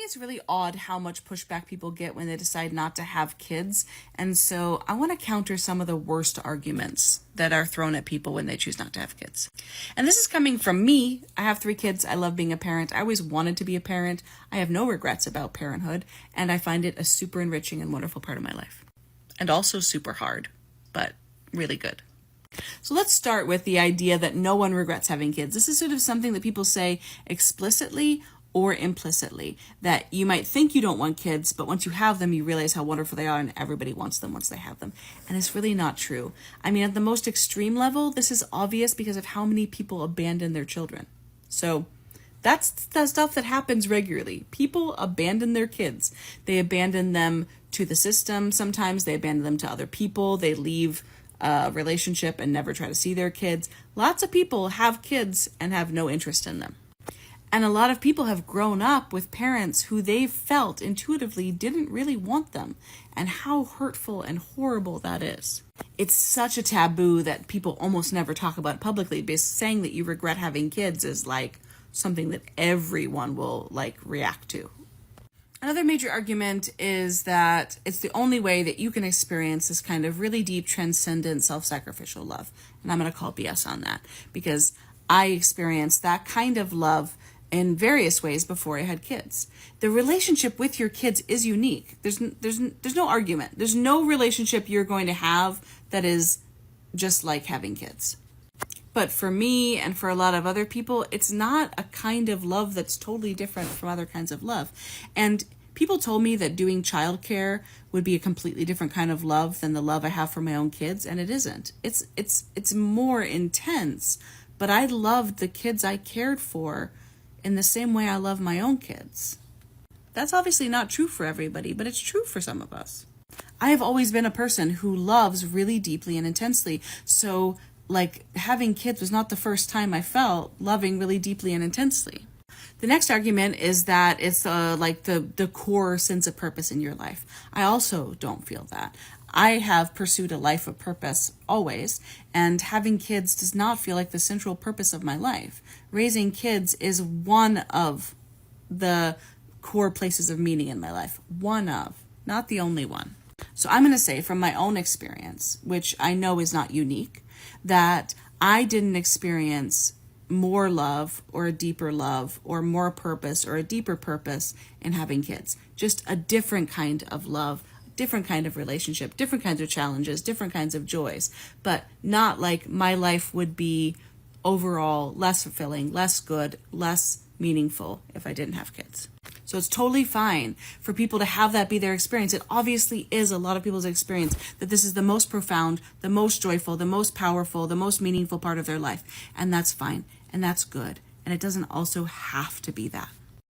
think it's really odd how much pushback people get when they decide not to have kids. And so I want to counter some of the worst arguments that are thrown at people when they choose not to have kids. And this is coming from me. I have 3 kids. I love being a parent. I always wanted to be a parent. I have no regrets about parenthood. And I find it a super enriching and wonderful part of my life. And also super hard, but really good. So let's start with the idea that no one regrets having kids. This is sort of something that people say explicitly or implicitly, that you might think you don't want kids, but once you have them, you realize how wonderful they are and everybody wants them once they have them. And it's really not true. I mean, at the most extreme level, this is obvious because of how many people abandon their children. So that's the stuff that happens regularly. People abandon their kids. They abandon them to the system. Sometimes they abandon them to other people. They leave a relationship and never try to see their kids. Lots of people have kids and have no interest in them. And a lot of people have grown up with parents who they felt intuitively didn't really want them, and how hurtful and horrible that is. It's such a taboo that people almost never talk about it publicly, because saying that you regret having kids is like something that everyone will react to. Another major argument is that it's the only way that you can experience this kind of really deep, transcendent, self-sacrificial love. And I'm going to call BS on that, because I experienced that kind of love in various ways before I had kids. The relationship with your kids is unique. There's no argument. There's no relationship you're going to have that is just like having kids. But for me and for a lot of other people, it's not a kind of love that's totally different from other kinds of love. And people told me that doing childcare would be a completely different kind of love than the love I have for my own kids, and it isn't. It's more intense, but I loved the kids I cared for in the same way I love my own kids. That's obviously not true for everybody, but it's true for some of us. I have always been a person who loves really deeply and intensely, so having kids was not the first time I felt loving really deeply and intensely. The next argument is that it's the core sense of purpose in your life. I also don't feel that. I have pursued a life of purpose always, and having kids does not feel like the central purpose of my life. Raising kids is one of the core places of meaning in my life. One of, not the only one. So I'm going to say from my own experience, which I know is not unique, that I didn't experience more love or a deeper love or more purpose or a deeper purpose in having kids. Just a different kind of love, different kind of relationship, different kinds of challenges, different kinds of joys, but not like my life would be overall less fulfilling, less good, less meaningful if I didn't have kids. So it's totally fine for people to have that be their experience. It obviously is a lot of people's experience that this is the most profound, the most joyful, the most powerful, the most meaningful part of their life. And that's fine. And that's good. And it doesn't also have to be that.